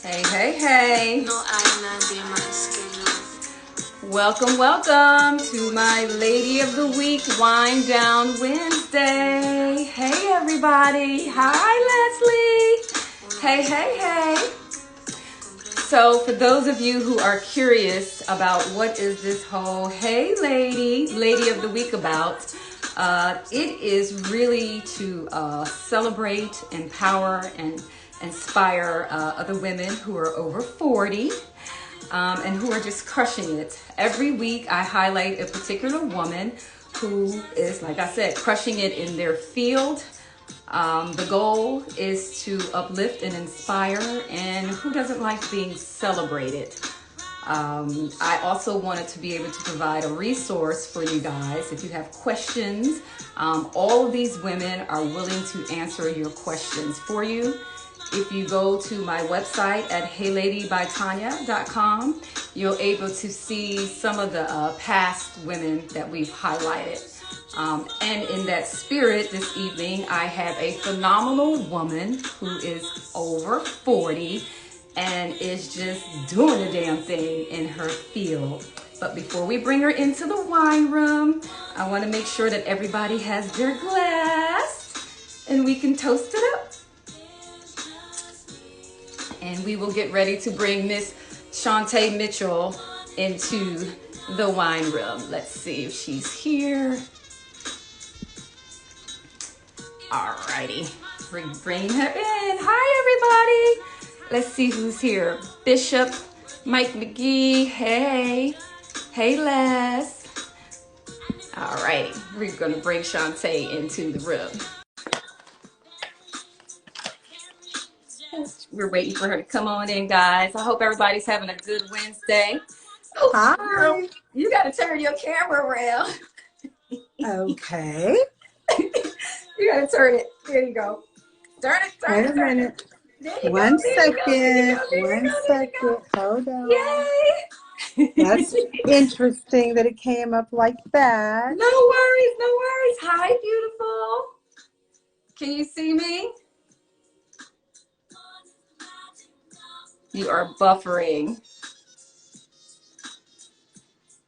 Hey, hey, hey. No, I'm not doing my schedule. Welcome, welcome to my Lady of the Week Wind Down Wednesday. Hey, everybody. Hi, Leslie. Hey, hey, hey. So, for those of you who are curious about what is this whole Hey Lady of the Week about, it is really to celebrate, empower, and inspire other women who are over 40 and who are just crushing it. Every week, I highlight a particular woman who is, like I said, crushing it in their field. The goal is to uplift and inspire, and who doesn't like being celebrated? I also wanted to be able to provide a resource for you guys if you have questions. All of these women are willing to answer your questions for you. If you go to my website at heyladybytanya.com, you'll able to see some of the past women that we've highlighted. And in that spirit, this evening, I have a phenomenal woman who is over 40 and is just doing a damn thing in her field. But before we bring her into the wine room, I want to make sure that everybody has their glass and we can toast it up. And we will get ready to bring Miss Shawntae Mitchell into the wine room. Let's see if she's here. Alrighty, bring her in. Hi, everybody. Let's see who's here. Bishop, Mike McGee. Hey. Hey, Les. Alrighty, we're going to bring Shawntae into the room. We're waiting for her to come on in, guys. I hope everybody's having a good Wednesday. Oh, Hi. you got to turn your camera around. Okay. You got to turn it. There you go. Turn it. Wait a minute. One second. Hold on. Yay! That's interesting that it came up like that. No worries, no worries. Hi, beautiful. Can you see me? You are buffering.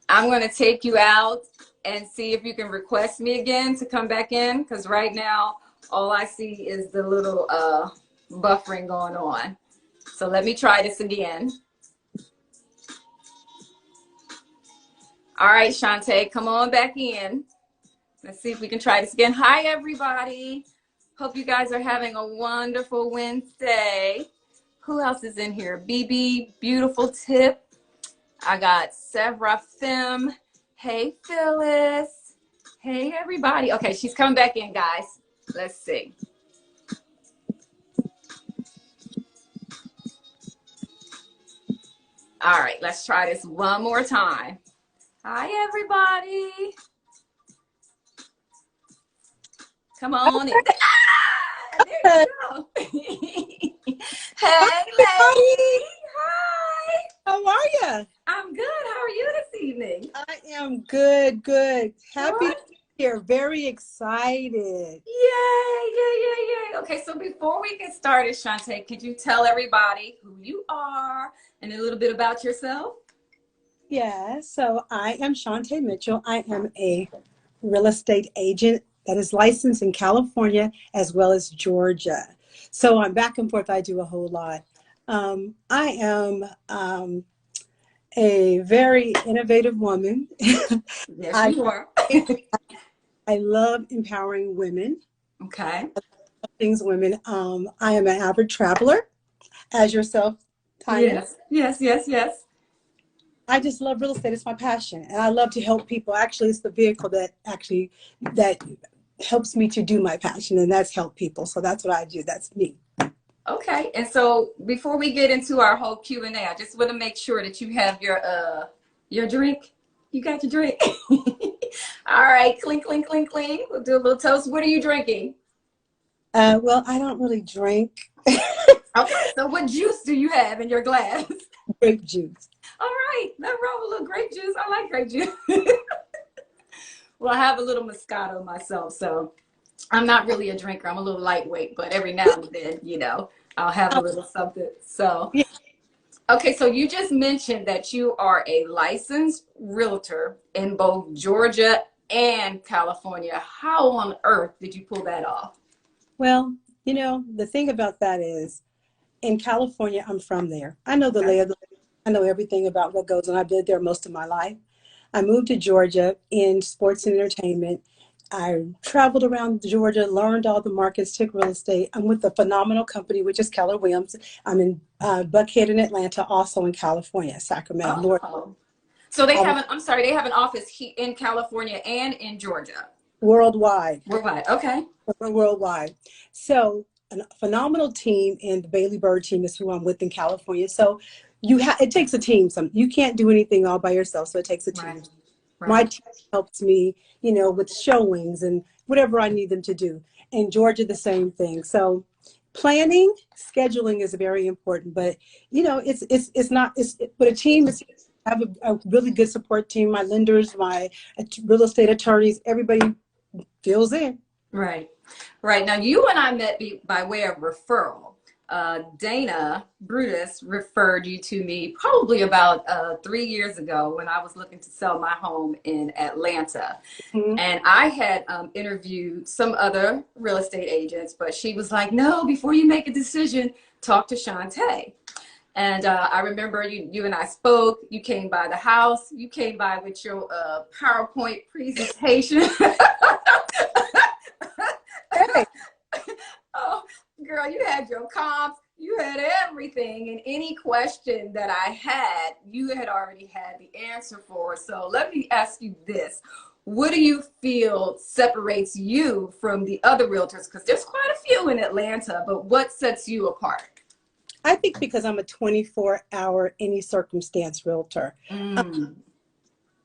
I'm going to take you out and see if you can request me again to come back in, because right now all I see is the little buffering going on. So let me try this again. All right, Shawntae, come on back in. Let's see if we can try this again. Hi, everybody. Hope you guys are having a wonderful Wednesday. Who else is in here? BB, beautiful tip. I got Seraphim. Hey, Phyllis. Hey, everybody. Okay, she's coming back in, guys. Let's see. All right, let's try this one more time. Hi, everybody. Come on in. Ah, there you go. Hey, lady. Hi. How are you? I'm good. How are you this evening? I am good. Happy to be here. Very excited. Yay. Okay, so before we get started, Shawntae, could you tell everybody who you are and a little bit about yourself? Yeah, so I am Shawntae Mitchell. I am a real estate agent that is licensed in California as well as Georgia. So I'm back and forth. I do a whole lot. I am a very innovative woman. Yes, you are. I love empowering women. Okay. Things women. I am an avid traveler, as yourself, Tanya. Yes. I just love real estate. It's my passion, and I love to help people. Actually, it's the vehicle that helps me to do my passion, and that's help people. So that's what I do. That's me. Okay, and so before we get into our whole Q&A, I just want to make sure that you have your drink. You got your drink. All right, clink. We'll do a little toast. What are you drinking? Well, I don't really drink. Okay, so what juice do you have in your glass? Grape juice. All right, nothing wrong with a little grape juice. I like grape juice. Well, I have a little Moscato myself, so I'm not really a drinker. I'm a little lightweight, but every now and then, I'll have a little something. So, Yeah. okay, so you just mentioned that you are a licensed realtor in both Georgia and California. How on earth did you pull that off? Well, the thing about that is in California, I'm from there. I know the Okay. lay of the land. I know everything about what goes on. I've lived there most of my life. I moved to Georgia in sports and entertainment. I traveled around Georgia, learned all the markets, took real estate. I'm with a phenomenal company, which is Keller Williams. I'm in Buckhead in Atlanta, also in California, Sacramento, North, Oh. So they all have I'm sorry, they have an office in California and in Georgia. worldwide. Worldwide. Okay. Worldwide. So a phenomenal team, and the Bailey Bird team is who I'm with in California. So it takes a team. You can't do anything all by yourself. So it takes a team. Right. My Right. team helps me, with showings and whatever I need them to do. In Georgia, the same thing. So planning, scheduling is very important. But it's not. But a team is. I have a really good support team. My lenders, my real estate attorneys, everybody fills in. Right. Right. Now, you and I met by way of referral. Dana Brutus referred you to me probably about 3 years ago when I was looking to sell my home in Atlanta. Mhm. And I had interviewed some other real estate agents, but she was like, no, before you make a decision, talk to Shawntae. And I remember you and I spoke. You came by the house. You came by with your PowerPoint presentation. Hey, Oh, girl, you had your comps, you had everything, and any question that I had, you had already had the answer for. So let me ask you this. What do you feel separates you from the other realtors? Because there's quite a few in Atlanta, but what sets you apart? I think because I'm a 24-hour any circumstance realtor. Mm,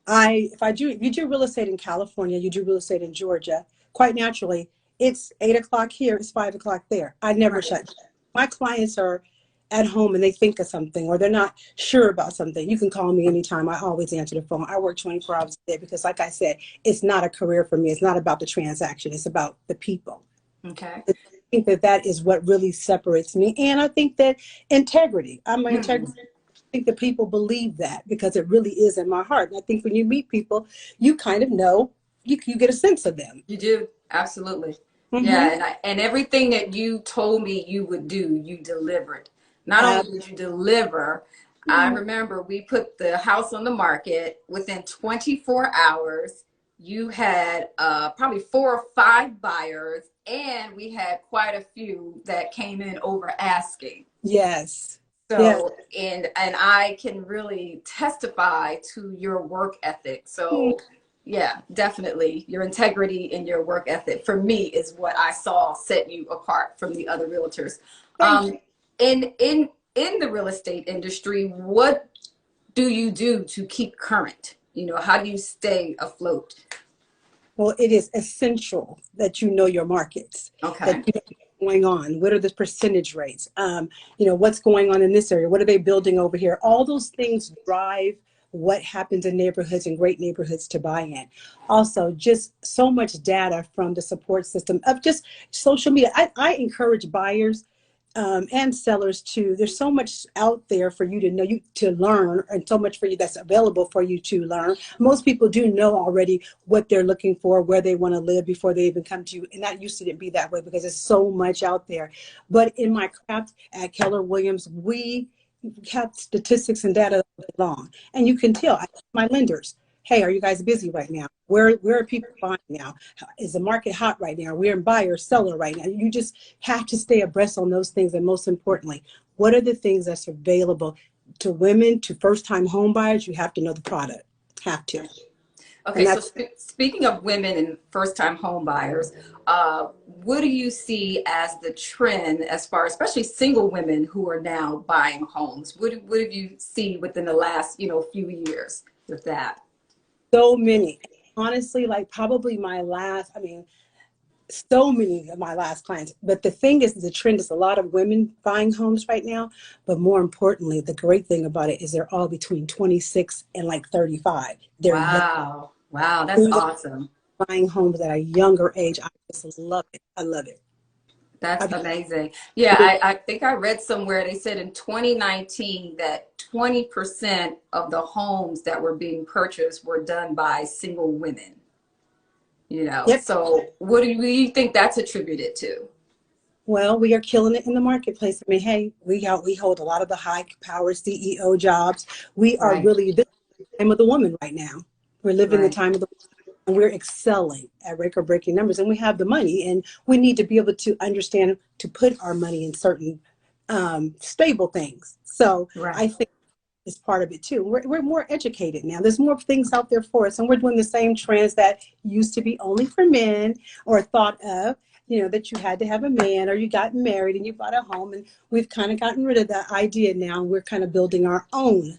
If you do real estate in California, you do real estate in Georgia, quite naturally, it's 8 o'clock here, it's 5 o'clock there. I never right. shut down. My clients are at home and they think of something or they're not sure about something. You can call me anytime. I always answer the phone. I work 24 hours a day because, like I said, it's not a career for me. It's not about the transaction. It's about the people. Okay. I think that that is what really separates me. And I think that integrity. I'm an Mm, integrity. I think that people believe that because it really is in my heart. And I think when you meet people, you kind of know, you get a sense of them. you do. Absolutely. Mm-hmm. Yeah, and everything that you told me you would do, you delivered. Not Uh, only did you deliver, I remember we put the house on the market within 24 hours. You had probably 4 or 5 buyers, and we had quite a few that came in over asking. yes. Yes. So, and I can really testify to your work ethic. Mm, So, yeah, definitely your integrity and your work ethic for me is what I saw set you apart from the other realtors. thank you. In the real estate industry, what do you do to keep current? How do you stay afloat? Well, it is essential that you know your markets, that Okay. you know what's going on. What are the percentage rates? What's going on in this area? What are they building over here? All those things drive what happens in neighborhoods and great neighborhoods to buy in. Also, just so much data from the support system of just social media. I encourage buyers and sellers too. There's so much out there for you to know, you to learn, and so much for you that's available for you to learn. Most people do know already what they're looking for, where they want to live before they even come to you. And that used to be that way because there's so much out there. But in my craft at Keller Williams, we have statistics and data all day long. And you can tell, I tell my lenders, hey, are you guys busy right now? Where are people buying now? Is the market hot right now? We're in buyer, seller right now. You just have to stay abreast on those things. And most importantly, what are the things that's available to women, to first-time home buyers? You have to know the product. Have to. Okay, And so that's speaking of women and first-time home buyers, what do you see as the trend as far, especially single women who are now buying homes? What have you seen within the last, few years with that? so many. Honestly, like probably so many of my last clients. But the thing is, the trend is a lot of women buying homes right now. But more importantly, the great thing about it is they're all between 26 and like 35. They're young, Wow, that's awesome. buying homes at a younger age. I just love it. I love it. That's I've amazing. Yeah, I think I read somewhere they said in 2019 that 20% of the homes that were being purchased were done by single women, you know. Yep. So what do you think that's attributed to? Well, we are killing it in the marketplace. I mean, hey, we hold a lot of the high power CEO jobs. We are Right, really this is the time of the woman right now. We're living the right. time of the and we're excelling at record breaking numbers, and we have the money, and we need to be able to understand to put our money in certain stable things. So Right. I think is part of it too. We're more educated now. There's more things out there for us, and we're doing the same trends that used to be only for men or thought of. You know, that you had to have a man or you got married and you bought a home, and we've kind of gotten rid of that idea now. We're kind of building our own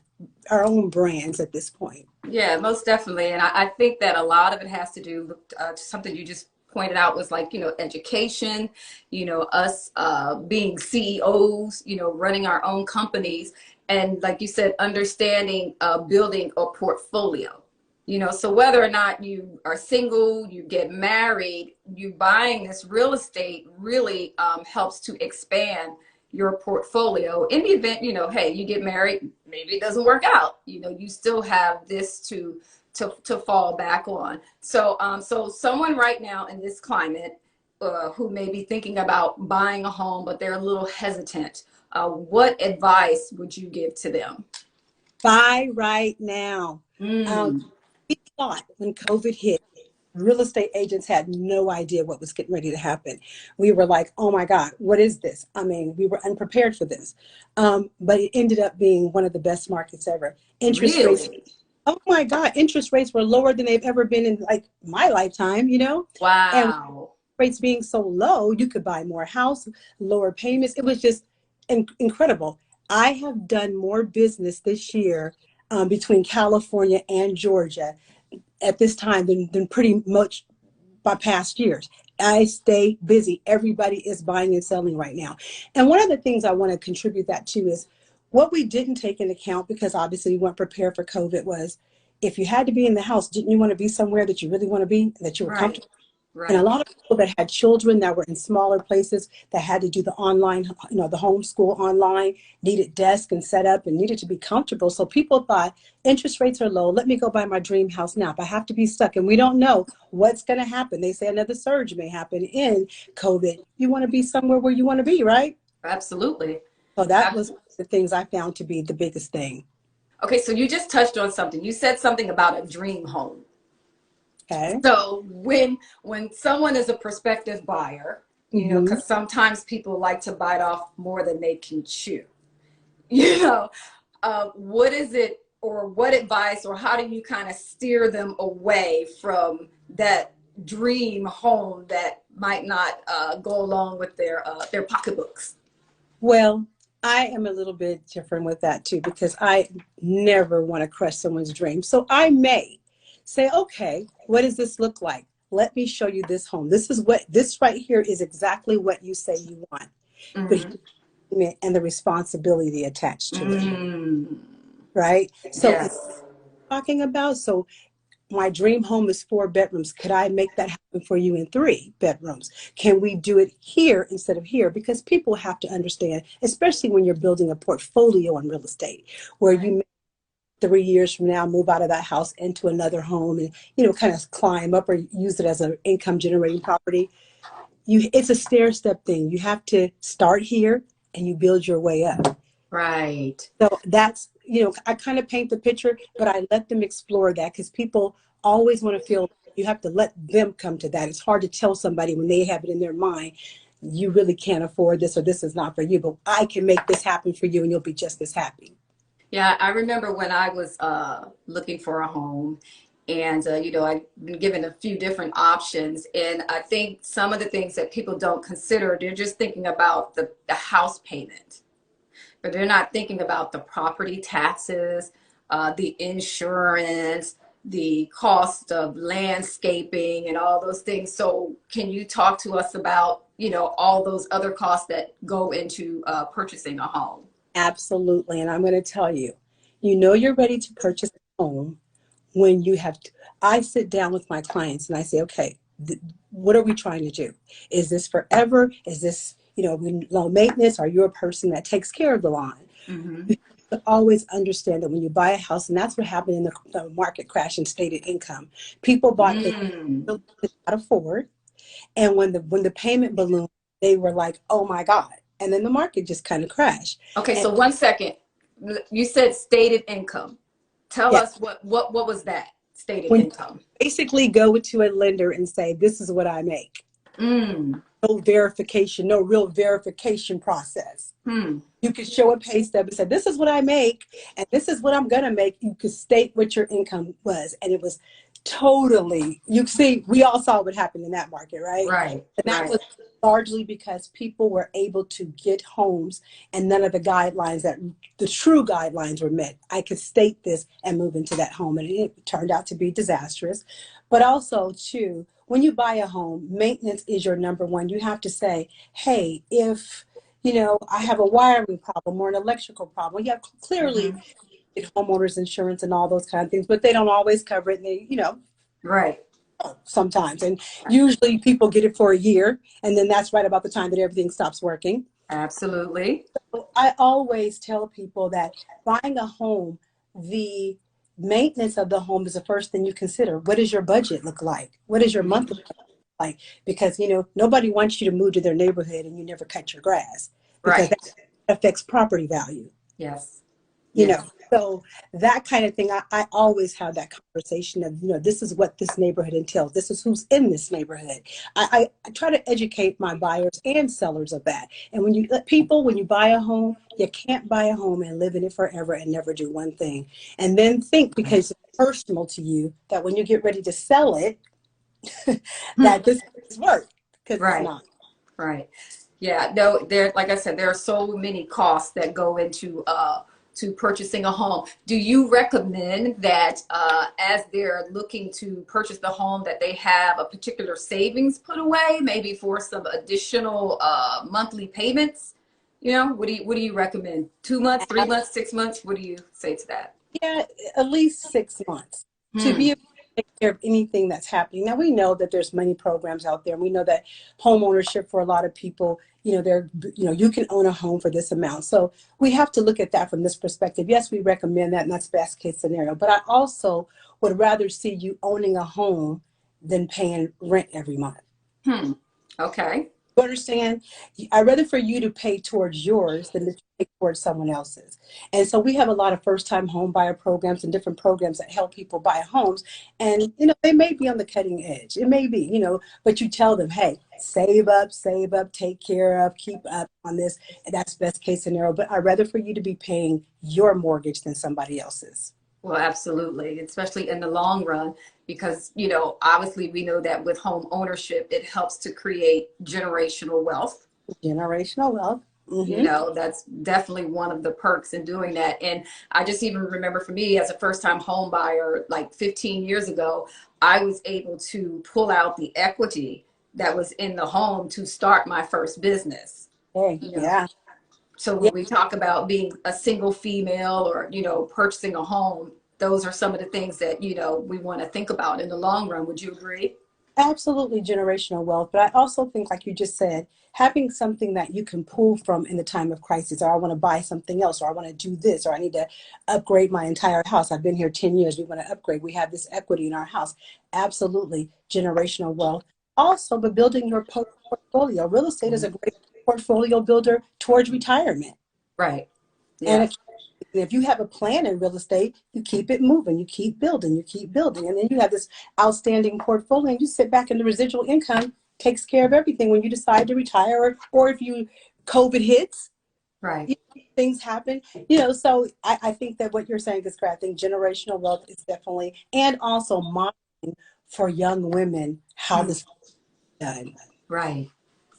brands at this point. Yeah, most definitely. And I think that a lot of it has to do with something you just pointed out was like, education, us being CEOs, running our own companies. And like you said, understanding building a portfolio. So whether or not you are single, you get married, you buying this real estate really helps to expand your portfolio in the event, hey, you get married, maybe it doesn't work out, you still have this to fall back on. So someone right now in this climate who may be thinking about buying a home, but they're a little hesitant, what advice would you give to them? Buy right now. Um, Mm, we thought when COVID hit, real estate agents had no idea what was getting ready to happen. We were like, oh my God, what is this? I mean, we were unprepared for this. But it ended up being one of the best markets ever. Interest rates, really? oh my God, interest rates were lower than they've ever been in like my lifetime, And Wow. rates being so low, you could buy more house, lower payments. It was just incredible. I have done more business this year between California and Georgia at this time than pretty much by past years. I stay busy. Everybody is buying and selling right now. And one of the things I want to contribute that to is what we didn't take into account, because obviously we weren't prepared for COVID, was if you had to be in the house, didn't you want to be somewhere that you really want to be, that you were Right, comfortable? And a right, lot of people that had children that were in smaller places that had to do the online, the homeschool online, needed desk and setup and needed to be comfortable. So people thought interest rates are low. Let me go buy my dream house now. If I have to be stuck, and we don't know what's going to happen. They say another surge may happen in COVID. You want to be somewhere where you want to be, right? absolutely. So that was Absolutely. the things I found to be the biggest thing. Okay, so you just touched on something. You said something about a dream home. Okay. So when someone is a prospective buyer, Hmm. because sometimes people like to bite off more than they can chew, you know, what is it, or what advice, or how do you kind of steer them away from that dream home that might not go along with their pocketbooks? Well, I am a little bit different with that too, because I never want to crush someone's dream. So I may say, okay, what does this look like? Let me show you this home. This right here is exactly what you say you want. But Hmm. and the responsibility attached to it, Mm, right? So it's yes. talking about, so my dream home is 4 bedrooms. Could I make that happen for you in 3 bedrooms? Can we do it here instead of here? Because people have to understand, especially when you're building a portfolio on real estate, where Right. you may 3 years from now move out of that house into another home and kind of climb up or use it as an income generating property. It's a stair step thing. You have to start here and you build your way up. Right. So that's, I kind of paint the picture, but I let them explore that, because people always want to feel you have to let them come to that. It's hard to tell somebody when they have it in their mind, you really can't afford this or this is not for you, but I can make this happen for you and you'll be just as happy. Yeah, I remember when I was looking for a home, and I've been given a few different options, and I think some of the things that people don't consider, they're just thinking about the house payment, but they're not thinking about the property taxes, the insurance, the cost of landscaping, and all those things. So, can you talk to us about all those other costs that go into purchasing a home? Absolutely. And I'm going to tell you, you're ready to purchase a home when you have to. I sit down with my clients and I say, okay, what are we trying to do? Is this forever? Is this, low maintenance? Are you a person that takes care of the lawn? Mm-hmm. To always understand that when you buy a house, and that's what happened in the market crash and stated income, people bought things Mm. they could not afford, and when the payment ballooned, they were like, "Oh my God!" And then the market just kind of crashed. Okay, And so 1 second. You said stated income. Tell yeah, us what was that stated when you income? basically go to a lender and say, "This is what I make," Mm. no verification, no real verification process. Hmm. You could show a pay stub and say, "This is what I make, and this is what I'm going to make." You could state what your income was. And it was totally, you see, we all saw what happened in that market, right? Right, And that right. was largely because people were able to get homes and none of the true guidelines were met. I could state this and move into that home. And it turned out to be disastrous. But also, too, when you buy a home, maintenance is your number one. You have to say, hey, if I have a wiring problem or an electrical problem. Yeah, clearly Mm-hmm. get homeowners insurance and all those kind of things, but they don't always cover it. And they, Right. sometimes, and usually people get it for a year, and then that's right about the time that everything stops working. Absolutely. So I always tell people that buying a home, the maintenance of the home is the first thing you consider. What does your budget look like? What is your Mm-hmm. monthly like? Because nobody wants you to move to their neighborhood and you never cut your grass, because that Right. affects property value. Yes. you know Yes. so that kind of thing, I always have that conversation of, this is what this neighborhood entails, this is who's in this neighborhood. I try to educate my buyers and sellers of that. And when you buy a home, you can't buy a home and live in it forever and never do one thing and then think, Right. because it's personal to you, that when you get ready to sell it, Hmm. that this is work, because it's Right. not. Right. Yeah. No, there, like I said, there are so many costs that go into to purchasing a home. Do you recommend that as they're looking to purchase the home that they have a particular savings put away, maybe for some additional monthly payments? What do you recommend? 2 months, 3 months, 6 months? What do you say to that? Yeah, at least 6 months to Hmm. be able to take care of anything that's happening. Now, we know that there's many programs out there. And we know that home ownership for a lot of people, you can own a home for this amount. So we have to look at that from this perspective. Yes, we recommend that, and that's best case scenario. But I also would rather see you owning a home than paying rent every month. Hmm. Okay. You understand? I'd rather for you to pay towards yours than to pay towards someone else's. And so we have a lot of first-time home buyer programs and different programs that help people buy homes. And, they may be on the cutting edge. It may be, but you tell them, hey, save up, take care of, keep up on this. And that's best case scenario. But I'd rather for you to be paying your mortgage than somebody else's. Well, absolutely, especially in the long run, because, obviously we know that with home ownership, it helps to create generational wealth. Generational wealth. Mm-hmm. That's definitely one of the perks in doing that. And I just even remember for me as a first time home buyer, like 15 years ago, I was able to pull out the equity that was in the home to start my first business. Hey, You know, yeah. so Yeah. when we talk about being a single female or, purchasing a home, those are some of the things that, we want to think about in the long run. Would you agree? Absolutely generational wealth. But I also think, like you just said, having something that you can pull from in the time of crisis, or I want to buy something else, or I want to do this, or I need to upgrade my entire house. I've been here 10 years. We want to upgrade. We have this equity in our house. Absolutely generational wealth. Also, but building your portfolio. Real estate is a great portfolio builder towards retirement. Right. And Yes. if you have a plan in real estate, you keep it moving, you keep building, you keep building. And then you have this outstanding portfolio, and you sit back, and the residual income takes care of everything when you decide to retire, or if COVID hits, Right. things happen. So I think that what you're saying is correct. I think generational wealth is definitely, and also modeling for young women how Hmm. this is done. Right.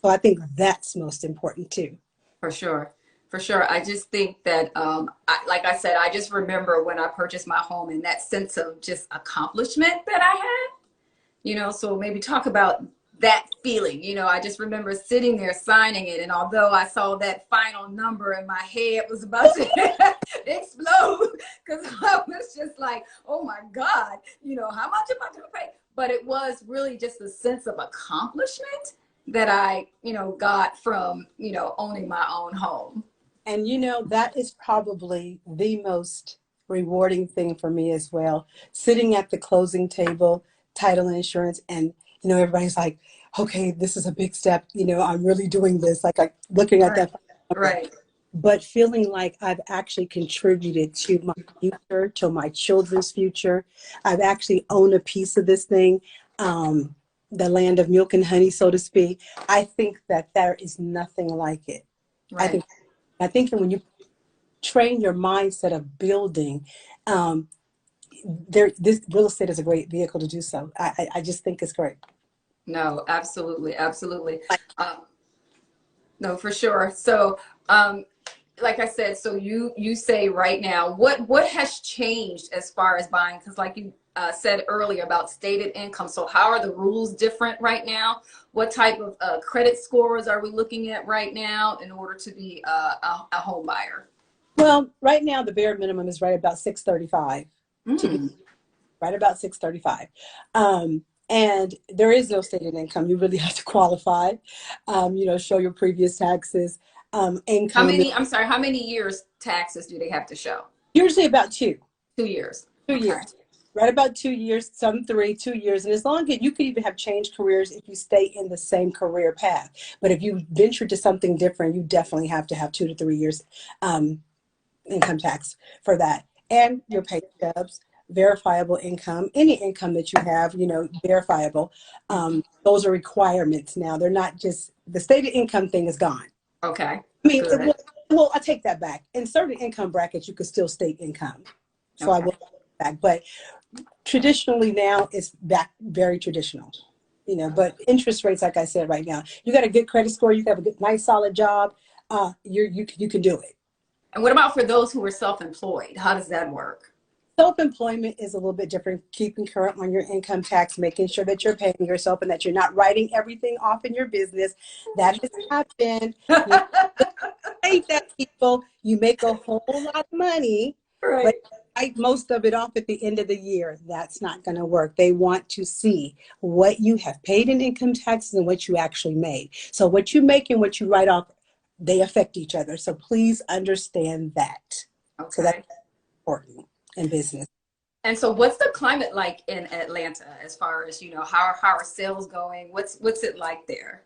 So I think that's most important too. For sure. For sure. I just think that, like I said, I just remember when I purchased my home and that sense of just accomplishment that I had, so maybe talk about that feeling. You know, I just remember sitting there signing it, and although I saw that final number and my head was about to explode because I was just like, oh my God, you know, how much am I going to pay? But it was really just a sense of accomplishment that I, you know, got from, you know, owning my own home. And you know, that is probably the most rewarding thing for me as well. Sitting at the closing table, title and insurance, and you know, everybody's like, okay, this is a big step. You know, I'm really doing this. Like looking at Right. that number, Right. but feeling like I've actually contributed to my future, to my children's future. I've actually owned a piece of this thing, the land of milk and honey, so to speak. I think that there is nothing like it. I Right. think I think that when you train your mindset of building, um, this real estate is a great vehicle to do so. I just think it's great. No, absolutely. Absolutely. Um, no, for sure. So, um, like I said, so you say right now, what has changed as far as buying? Because like you said earlier about stated income. So how are the rules different right now? What type of credit scores are we looking at right now in order to be a home buyer? Well, right now the bare minimum is right about 635 to be Mm, right about 635. And there is no stated income. You really have to qualify, you know, show your previous taxes, how income. many? I'm sorry. How many years taxes do they have to show? Usually about two. 2 years. Two Okay. years. Right about 2 years, some three, 2 years. And as long as you could even have changed careers if you stay in the same career path. But if you venture to something different, you definitely have to have 2 to 3 years income tax for that. And your pay stubs, verifiable income, any income that you have, you know, verifiable. Mhm. Those are requirements now. They're not just the stated income thing is gone. Okay. I mean, Good. well, I take that back. In certain income brackets, you could still state income. So I Okay. will back. But traditionally now it's back very traditional, you know, but interest rates, like I said, right now, you got a good credit score, you have a good, nice, solid job, you can do it. And what about for those who are self-employed? How does that work? Self-employment is a little bit different, keeping current on your income tax, making sure that you're paying yourself and that you're not writing everything off in your business. That has happened. You hate that, people. You make a whole lot of money, but Right. write most of it off at the end of the year. That's not going to work. They want to see what you have paid in income taxes and what you actually made. So what you make and what you write off, they affect each other. So please understand that. So that's Okay. important in business. And so what's the climate like in Atlanta as far as, you know, how are sales going? What's it like there?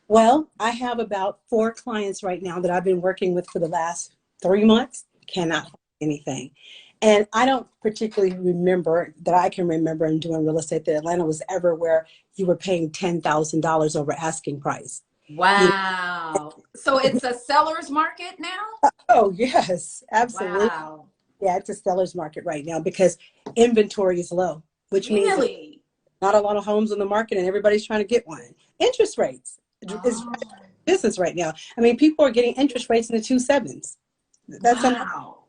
Well, I have about 4 clients right now that I've been working with for the last 3 months. Cannot find anything. And I don't particularly remember that I can remember in doing real estate that Atlanta was ever where you were paying $10,000 over asking price. You Wow. So it's a seller's market now? Oh, yes, absolutely. Wow. Yeah, it's a seller's market right now because inventory is low, which means that Really? not a lot of homes on the market and everybody's trying to get one. Interest rates is Oh, business right now. I mean, people are getting interest rates in the 2.7s. That's wow.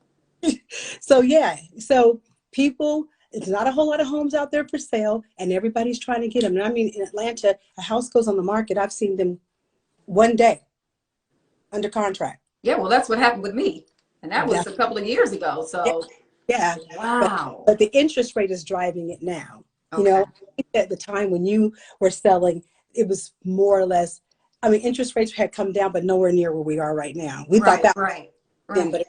so yeah. So people, it's not a whole lot of homes out there for sale, and everybody's trying to get them. And I mean, in Atlanta, a house goes on the market. I've seen them one day under contract. Yeah, well, that's what happened with me. And that was That's a couple of years ago. yeah, So, yeah. But wow. but the interest rate is driving it now. You know, Okay. I think at the time when you were selling, it was more or less. I mean, interest rates had come down, but nowhere near where we are right now. We thought Right, that right, then, right.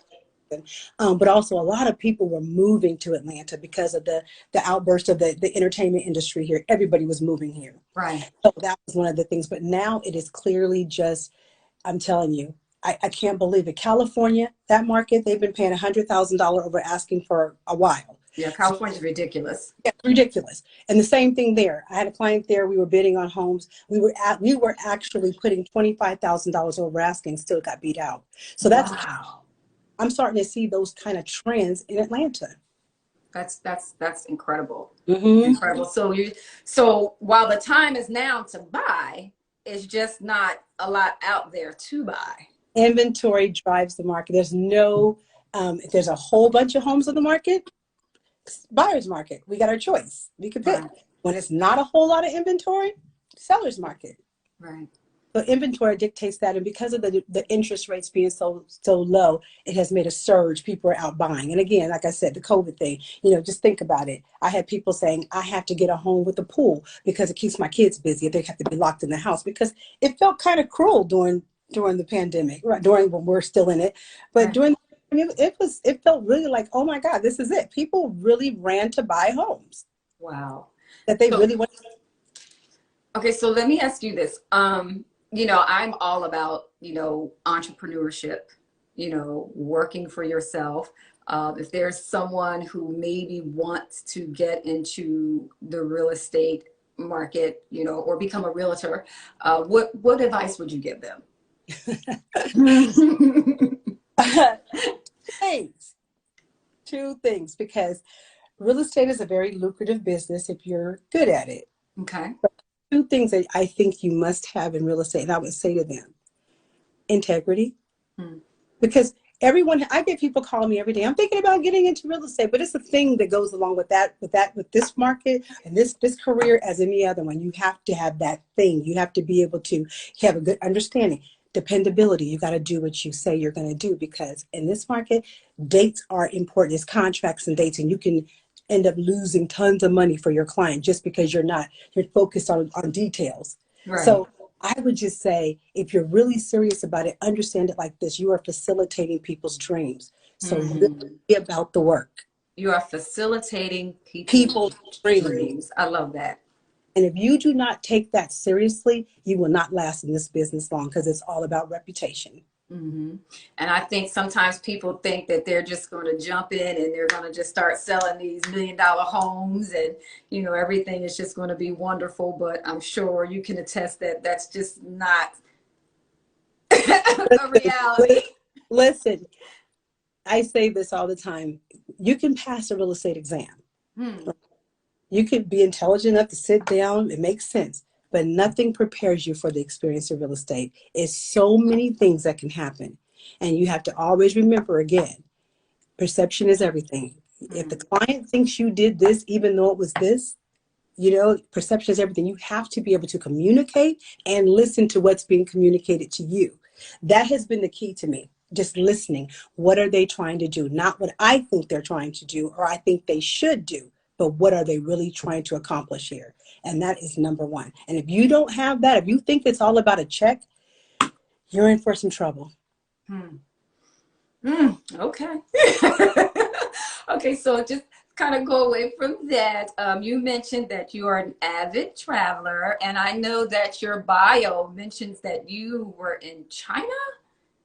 but but also a lot of people were moving to Atlanta because of the outburst of the entertainment industry here. Everybody was moving here. Right. So that was one of the things. But now it is clearly just, I'm telling you, I can't believe it. California, that market, they've been paying $100,000 over asking for a while. Yeah, So California's ridiculous. yeah, ridiculous. And the same thing there. I had a client there. We were bidding on homes. We were actually putting $25,000 over asking, still got beat out. So Wow. I'm starting to see those kind of trends in Atlanta. That's incredible. Hmm. Incredible. So while the time is now to buy, it's just not a lot out there to buy. Inventory drives the market. If there's a whole bunch of homes on the market, buyer's market. We got our choice. We could pick. Right. When it's not a whole lot of inventory, seller's market. Right. So inventory dictates that, and because of the interest rates being so low, it has made a surge. People are out buying, and again, like I said, the COVID thing. Just think about it. I had people saying, "I have to get a home with a pool because it keeps my kids busy. If they have to be locked in the house," because it felt kind of cruel during the pandemic, right? During when we're still in it, but Right. during it felt really like, oh my God, this is it. People really ran to buy homes Wow. that they So, really wanted. okay, so let me ask you this. I'm all about, entrepreneurship, working for yourself. If there's someone who maybe wants to get into the real estate market, or become a realtor, what advice would you give them? Things, two things, because real estate is a very lucrative business if you're good at it. Okay. Two things that I think you must have in real estate, and I would say to them, integrity. Hmm. Because I get people calling me every day. I'm thinking about getting into real estate, but it's a thing that goes along with this market and this career as any other one. You have to have that thing. You have to be able to have a good understanding. Dependability. You got to do what you say you're going to do, because in this market, dates are important. It's contracts and dates, and you can end up losing tons of money for your client just because you're focused on details. Right. So I would just say, if you're really serious about it, understand it like this. You are facilitating people's dreams. So really Hmm. be about the work. You are facilitating people's People's dreams. dreams. I love that. And if you do not take that seriously, you will not last in this business long, because it's all about reputation. Hmm. And I think sometimes people think that they're just going to jump in and they're going to just start selling these $1 million homes, and everything is just going to be wonderful. But I'm sure you can attest that that's just not a reality. Listen, I say this all the time. You can pass a real estate exam. Hmm. You could be intelligent enough to sit down. It makes sense. But nothing prepares you for the experience of real estate. It's so many things that can happen. And you have to always remember, again, perception is everything. If the Hmm. client thinks you did this, even though it was this, perception is everything. You have to be able to communicate and listen to what's being communicated to you. That has been the key to me. Just listening. What are they trying to do? Not what I think they're trying to do or I think they should do, but what are they really trying to accomplish here? And that is number one. And if you don't have that, if you think it's all about a check, you're in for some trouble. Hmm. Okay. Okay, so just kind of go away from that. You mentioned that you are an avid traveler, and I know that your bio mentions that you were in China,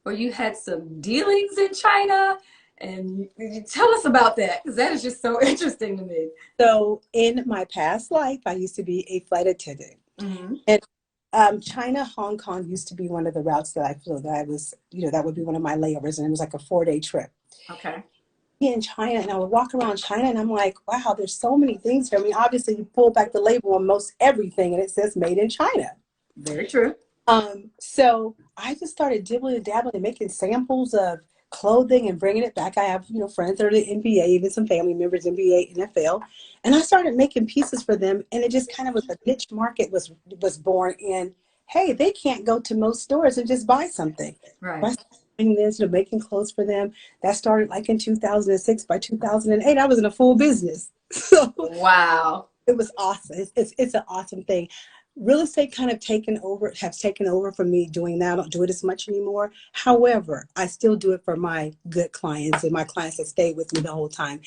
or you had some dealings in China. And you tell us about that, because that is just so interesting to me. So in my past life, I used to be a flight attendant. Hmm. And China, Hong Kong used to be one of the routes that I flew. That I was, that would be one of my layovers, and it was like a 4-day trip. Okay. In China, and I would walk around China, and I'm like, wow, there's so many things here. I mean, obviously, you pull back the label on most everything, and it says "Made in China." Very true. So I just started dibbling and dabbling and making samples of clothing and bringing it back. I have, friends that are in the NBA, even some family members, NBA, NFL, and I started making pieces for them. And it just kind of was a niche market was born in. Hey, they can't go to most stores and just buy something. So Right. I started doing this, making clothes for them. That started like in 2006. By 2008, I was in a full business. So Wow. it was awesome. It's an awesome thing. Real estate kind of has taken over for me doing that. I don't do it as much anymore. However, I still do it for my good clients and my clients that stay with me the whole time.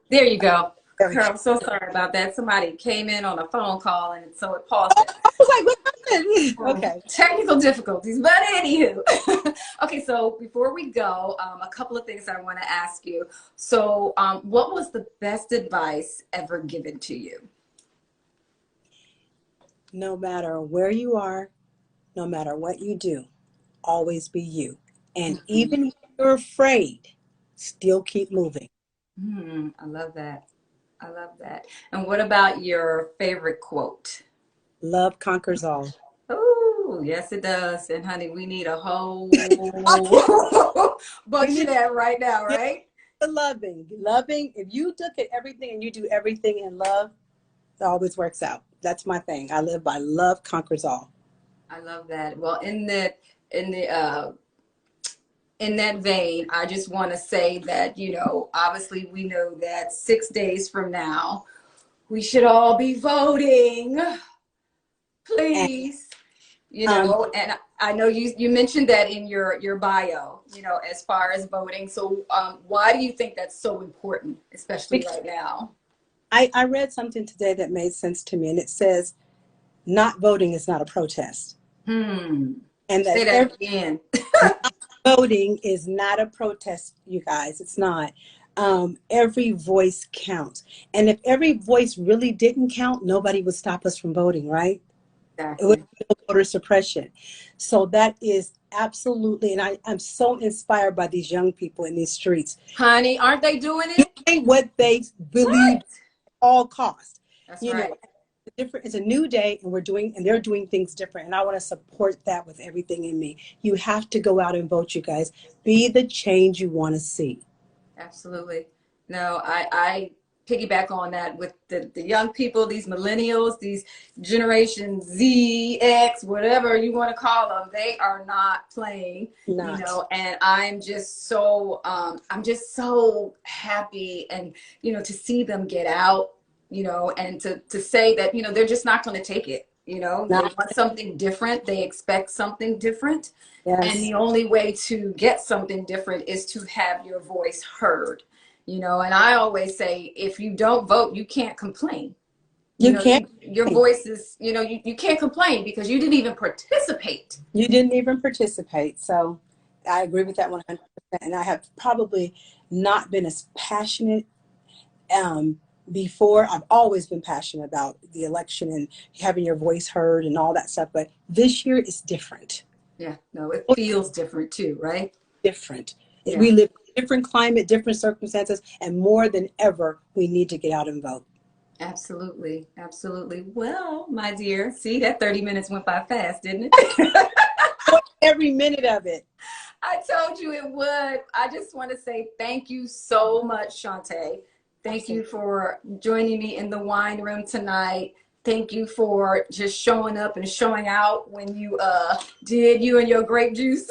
There you go. I Girl, I'm so sorry about that. Somebody came in on a phone call, and so it paused it. was like, what happened? Okay. Technical difficulties, but anywho. Okay, so before we go, a couple of things I want to ask you. So, what was the best advice ever given to you? No matter where you are, no matter what you do, always be you. And Mhm. even when you're afraid, still keep moving. I love that. I love that. And what about your favorite quote? Love conquers all. Oh, yes, it does. And honey, we need a Okay. whole We bunch of need that right now, to get right? to loving. Loving, if you look at everything and you do everything in love, it always works out. That's my thing. I live by love conquers all. I love that. Well, in the in that vein, I just want to say that, obviously we know that 6 days from now, we should all be voting, And please. um, And I know you mentioned that in your bio, as far as voting. So why do you think that's so important, especially because right now? I read something today that made sense to me, and it says not voting is not a protest, Hmm. and that Say that again. not voting is not a protest, you guys. It's not. Every voice counts. And if every voice really didn't count, nobody would stop us from voting, right? It would Exactly. be no voter suppression. So that is absolutely, and I'm so inspired by these young people in these streets Honey, aren't they doing it? doing what they believe Right. at all costs. That's You know, right. it's a new day, and they're doing things different, and I want to support that with everything in me. You have to go out and vote, you guys. Be the change you want to see. Absolutely. No, I piggyback on that with the young people, these millennials, these Generation Z, X, whatever you want to call them. They are not playing, Not. and I'm just so happy and, to see them get out, and to say that, they're just not going to take it. They Not. want something different. They expect something different. And Yes. the only way to get something different is to have your voice heard. And I always say, if you don't vote, you can't complain. You can't. Your voice is, you can't complain because you didn't even participate. You didn't even participate. So I agree with that 100%. And I have probably not been as passionate um, before. I've always been passionate about the election and having your voice heard and all that stuff. But this year is different. Yeah, no, it feels different too, right? Different. Yeah, We live in a different climate, different circumstances, and more than ever, we need to get out and vote. absolutely. Absolutely. Well, my dear, see, that 30 minutes went by fast, didn't it? Every minute of it. I told you it would. I just want to say thank you so much, Shawntae. Thank you Absolutely. for joining me in the wine room tonight. Thank you for just showing up and showing out when you did you and your grape juice.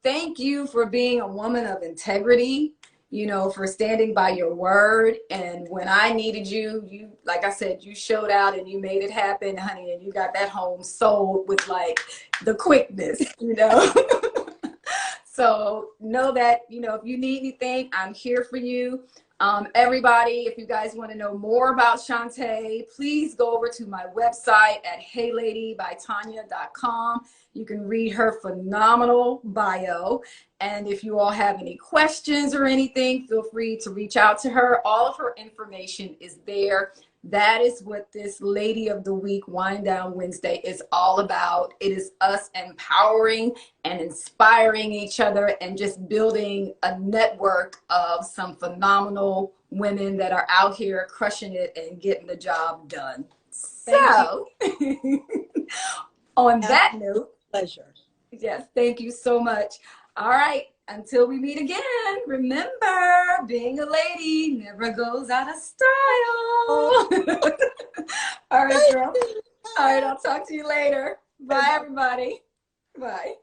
Thank you for being a woman of integrity, for standing by your word. And when I needed you, like I said, you showed out and you made it happen, honey, and you got that home sold with like the quickness. So know that, if you need anything, I'm here for you. Everybody, if you guys want to know more about Shawntae, please go over to my website at heyladybytanya.com. You can read her phenomenal bio. And if you all have any questions or anything, feel free to reach out to her. All of her information is there. That is what this Lady of the Week Wind Down Wednesday is all about. It is us empowering and inspiring each other and just building a network of some phenomenal women that are out here crushing it and getting the job done. Thank you. So, on Absolute that note, pleasure. yes, thank you so much. All right, until we meet again, remember, being a lady never goes out of Oh, style. All right, thank girl. you. All right, I'll talk to you later. Bye, everybody. Bye.